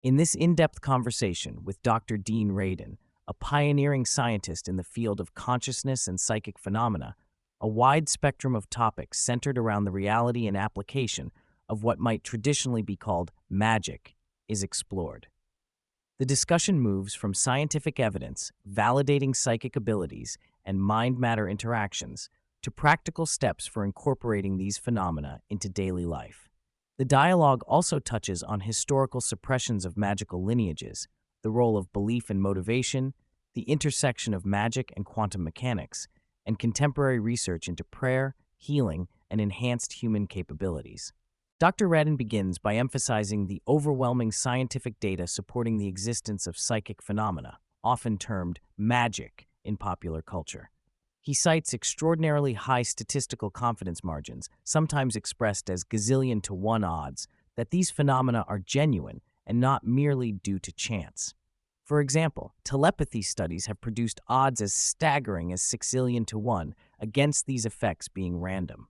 In this in-depth conversation with Dr. Dean Radin, a pioneering scientist in the field of consciousness and psychic phenomena, a wide spectrum of topics centered around the reality and application of what might traditionally be called magic is explored. The discussion moves from scientific evidence validating psychic abilities and mind-matter interactions to practical steps for incorporating these phenomena into daily life. The dialogue also touches on historical suppressions of magical lineages, the role of belief and motivation, the intersection of magic and quantum mechanics, and contemporary research into prayer, healing, and enhanced human capabilities. Dr. Radin begins by emphasizing the overwhelming scientific data supporting the existence of psychic phenomena, often termed magic in popular culture. He cites extraordinarily high statistical confidence margins, sometimes expressed as gazillion to 1 odds, that these phenomena are genuine and not merely due to chance. For example, telepathy studies have produced odds as staggering as 6 to 1 against these effects being random.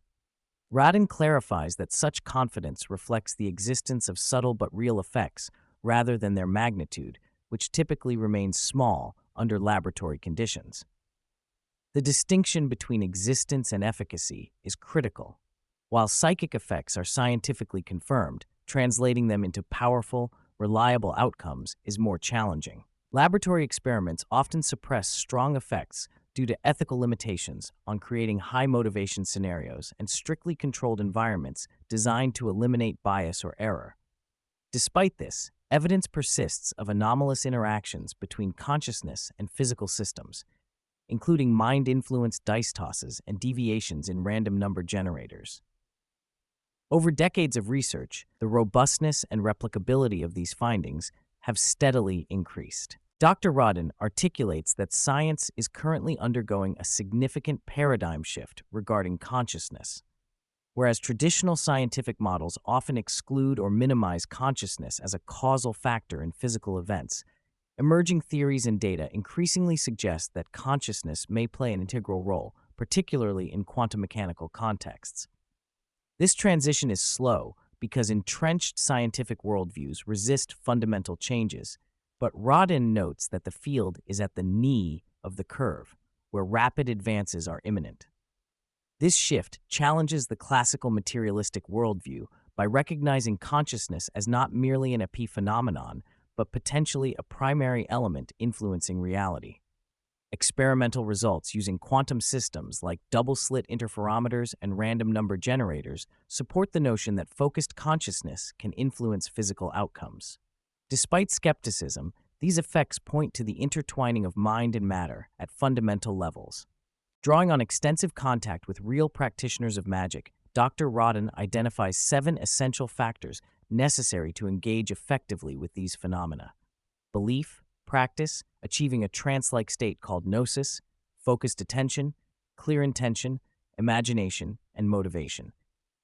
Radin clarifies that such confidence reflects the existence of subtle but real effects rather than their magnitude, which typically remains small under laboratory conditions. The distinction between existence and efficacy is critical. While psychic effects are scientifically confirmed, translating them into powerful, reliable outcomes is more challenging. Laboratory experiments often suppress strong effects due to ethical limitations on creating high-motivation scenarios and strictly controlled environments designed to eliminate bias or error. Despite this, evidence persists of anomalous interactions between consciousness and physical systems, including mind-influenced dice tosses and deviations in random number generators. Over decades of research, the robustness and replicability of these findings have steadily increased. Dr. Radin articulates that science is currently undergoing a significant paradigm shift regarding consciousness. Whereas traditional scientific models often exclude or minimize consciousness as a causal factor in physical events, emerging theories and data increasingly suggest that consciousness may play an integral role, particularly in quantum mechanical contexts. This transition is slow because entrenched scientific worldviews resist fundamental changes, but Radin notes that the field is at the knee of the curve, where rapid advances are imminent. This shift challenges the classical materialistic worldview by recognizing consciousness as not merely an epiphenomenon, but potentially a primary element influencing reality. Experimental results using quantum systems like double-slit interferometers and random number generators support the notion that focused consciousness can influence physical outcomes. Despite skepticism, these effects point to the intertwining of mind and matter at fundamental levels. Drawing on extensive contact with real practitioners of magic, Dr. Radin identifies 7 essential factors necessary to engage effectively with these phenomena: belief, practice, achieving a trance-like state called gnosis, focused attention, clear intention, imagination, and motivation.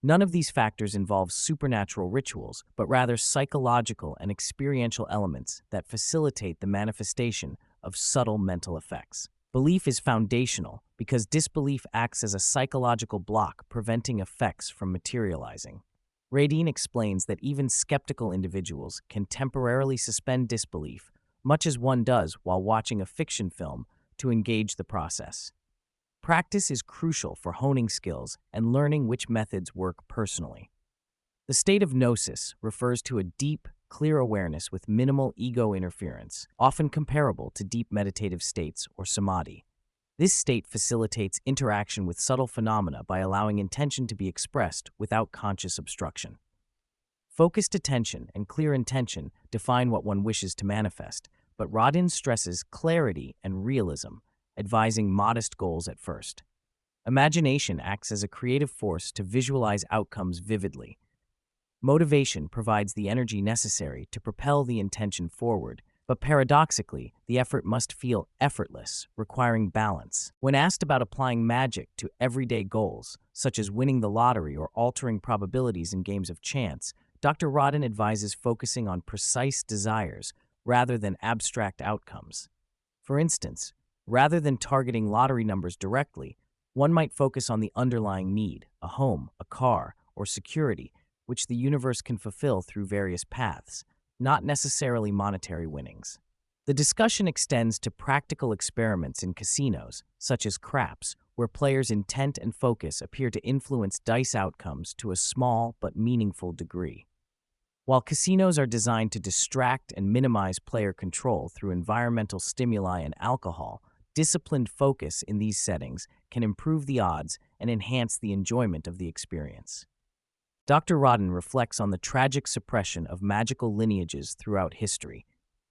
None of these factors involve supernatural rituals, but rather psychological and experiential elements that facilitate the manifestation of subtle mental effects. Belief is foundational because disbelief acts as a psychological block preventing effects from materializing. Radin explains that even skeptical individuals can temporarily suspend disbelief, much as one does while watching a fiction film, to engage the process. Practice is crucial for honing skills and learning which methods work personally. The state of gnosis refers to a deep, clear awareness with minimal ego interference, often comparable to deep meditative states or samadhi. This state facilitates interaction with subtle phenomena by allowing intention to be expressed without conscious obstruction. Focused attention and clear intention define what one wishes to manifest, but Radin stresses clarity and realism, advising modest goals at first. Imagination acts as a creative force to visualize outcomes vividly. Motivation provides the energy necessary to propel the intention forward, but paradoxically, the effort must feel effortless, requiring balance. When asked about applying magic to everyday goals, such as winning the lottery or altering probabilities in games of chance, Dr. Radin advises focusing on precise desires rather than abstract outcomes. For instance, rather than targeting lottery numbers directly, one might focus on the underlying need, a home, a car, or security, which the universe can fulfill through various paths. not necessarily monetary winnings. The discussion extends to practical experiments in casinos, such as craps, where players' intent and focus appear to influence dice outcomes to a small but meaningful degree. While casinos are designed to distract and minimize player control through environmental stimuli and alcohol, disciplined focus in these settings can improve the odds and enhance the enjoyment of the experience. Dr. Radin reflects on the tragic suppression of magical lineages throughout history,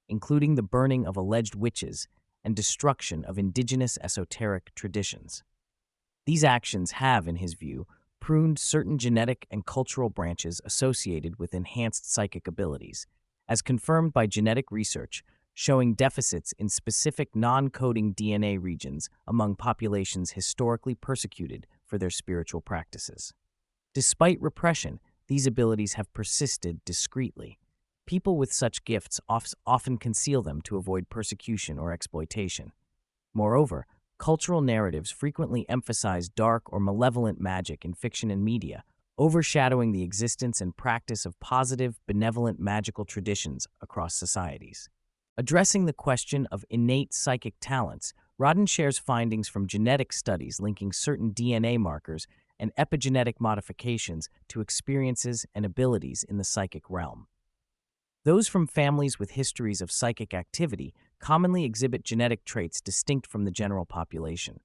including the burning of alleged witches and destruction of indigenous esoteric traditions. These actions have, in his view, pruned certain genetic and cultural branches associated with enhanced psychic abilities, as confirmed by genetic research showing deficits in specific non-coding DNA regions among populations historically persecuted for their spiritual practices. Despite repression, these abilities have persisted discreetly. People with such gifts often conceal them to avoid persecution or exploitation. Moreover, cultural narratives frequently emphasize dark or malevolent magic in fiction and media, overshadowing the existence and practice of positive, benevolent magical traditions across societies. Addressing the question of innate psychic talents, Radin shares findings from genetic studies linking certain DNA markers and epigenetic modifications to experiences and abilities in the psychic realm. Those from families with histories of psychic activity commonly exhibit genetic traits distinct from the general population.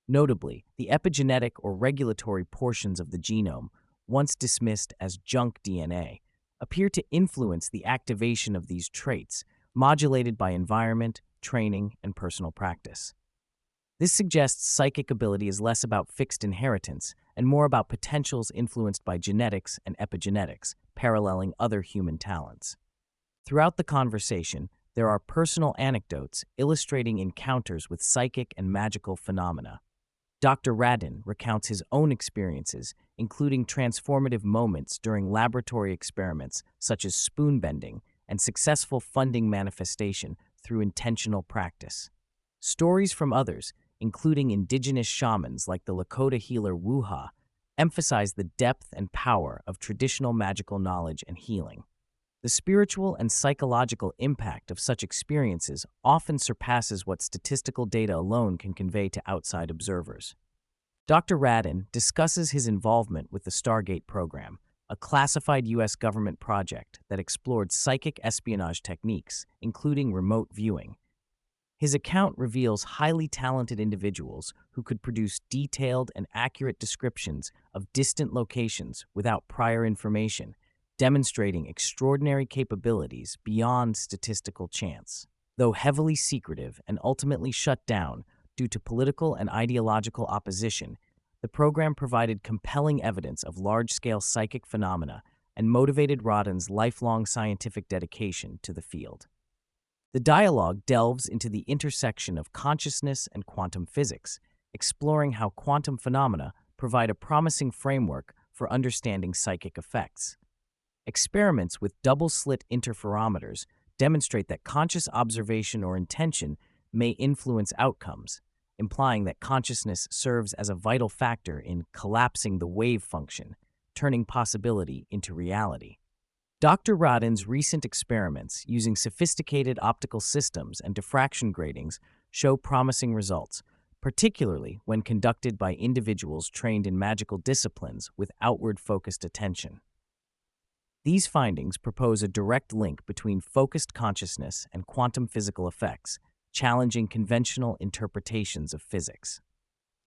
Notably, the epigenetic or regulatory portions of the genome, once dismissed as junk DNA, appear to influence the activation of these traits, modulated by environment, training, and personal practice. This suggests psychic ability is less about fixed inheritance and more about potentials influenced by genetics and epigenetics, paralleling other human talents. Throughout the conversation, there are personal anecdotes illustrating encounters with psychic and magical phenomena. Dr. Radin recounts his own experiences, including transformative moments during laboratory experiments such as spoon bending and successful funding manifestation through intentional practice. Stories from others, including indigenous shamans like the Lakota healer Wuha, emphasize the depth and power of traditional magical knowledge and healing. The spiritual and psychological impact of such experiences often surpasses what statistical data alone can convey to outside observers. Dr. Radin discusses his involvement with the Stargate program, a classified U.S. government project that explored psychic espionage techniques, including remote viewing. His account reveals highly talented individuals who could produce detailed and accurate descriptions of distant locations without prior information, demonstrating extraordinary capabilities beyond statistical chance. Though heavily secretive and ultimately shut down due to political and ideological opposition, the program provided compelling evidence of large-scale psychic phenomena and motivated Radin's lifelong scientific dedication to the field. The dialogue delves into the intersection of consciousness and quantum physics, exploring how quantum phenomena provide a promising framework for understanding psychic effects. Experiments with double-slit interferometers demonstrate that conscious observation or intention may influence outcomes, implying that consciousness serves as a vital factor in collapsing the wave function, turning possibility into reality. Dr. Radin's recent experiments using sophisticated optical systems and diffraction gratings show promising results, particularly when conducted by individuals trained in magical disciplines with outward-focused attention. These findings propose a direct link between focused consciousness and quantum physical effects, challenging conventional interpretations of physics.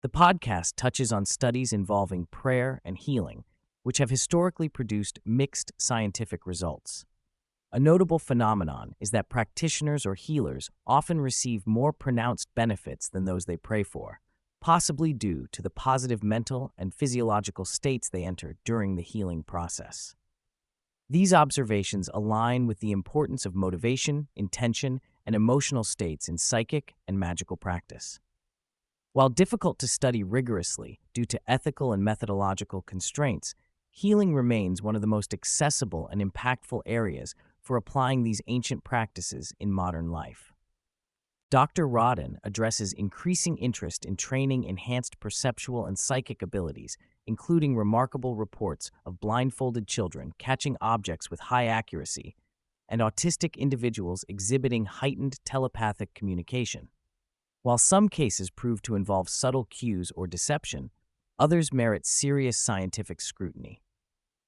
The podcast touches on studies involving prayer and healing, which have historically produced mixed scientific results. A notable phenomenon is that practitioners or healers often receive more pronounced benefits than those they pray for, possibly due to the positive mental and physiological states they enter during the healing process. These observations align with the importance of motivation, intention, and emotional states in psychic and magical practice. While difficult to study rigorously due to ethical and methodological constraints, healing remains one of the most accessible and impactful areas for applying these ancient practices in modern life. Dr. Radin addresses increasing interest in training enhanced perceptual and psychic abilities, including remarkable reports of blindfolded children catching objects with high accuracy and autistic individuals exhibiting heightened telepathic communication. While some cases prove to involve subtle cues or deception, others merit serious scientific scrutiny.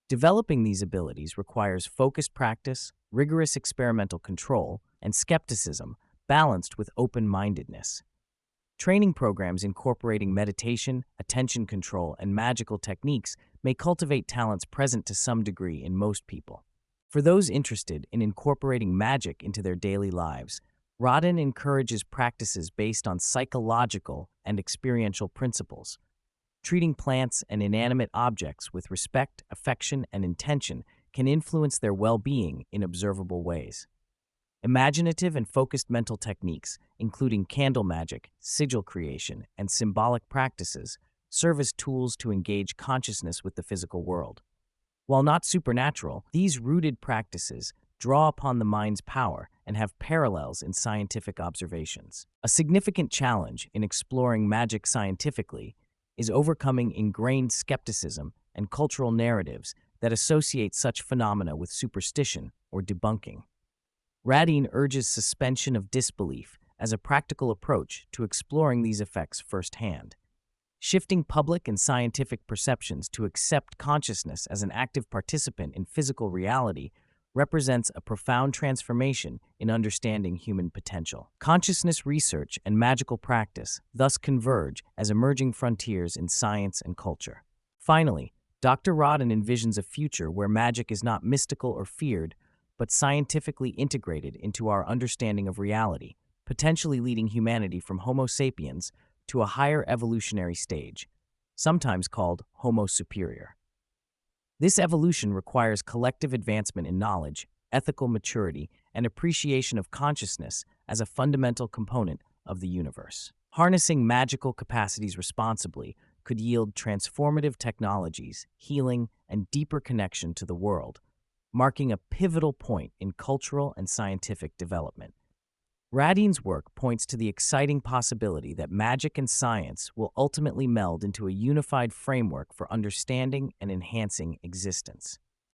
Developing these abilities requires focused practice, rigorous experimental control, and skepticism balanced with open-mindedness. Training programs incorporating meditation, attention control, and magical techniques may cultivate talents present to some degree in most people. For those interested in incorporating magic into their daily lives, Radin encourages practices based on psychological and experiential principles. Treating plants and inanimate objects with respect, affection, and intention can influence their well-being in observable ways. Imaginative and focused mental techniques, including candle magic, sigil creation, and symbolic practices, serve as tools to engage consciousness with the physical world. While not supernatural, these rooted practices draw upon the mind's power and have parallels in scientific observations. A significant challenge in exploring magic scientifically is overcoming ingrained skepticism and cultural narratives that associate such phenomena with superstition or debunking. Radin urges suspension of disbelief as a practical approach to exploring these effects firsthand. Shifting public and scientific perceptions to accept consciousness as an active participant in physical reality represents a profound transformation in understanding human potential. Consciousness research and magical practice thus converge as emerging frontiers in science and culture. Finally, Dr. Radin envisions a future where magic is not mystical or feared, but scientifically integrated into our understanding of reality, potentially leading humanity from Homo sapiens to a higher evolutionary stage, sometimes called Homo superior. This evolution requires collective advancement in knowledge, ethical maturity, and appreciation of consciousness as a fundamental component of the universe. Harnessing magical capacities responsibly could yield transformative technologies, healing, and deeper connection to the world, marking a pivotal point in cultural and scientific development. Radin's work points to the exciting possibility that magic and science will ultimately meld into a unified framework for understanding and enhancing existence.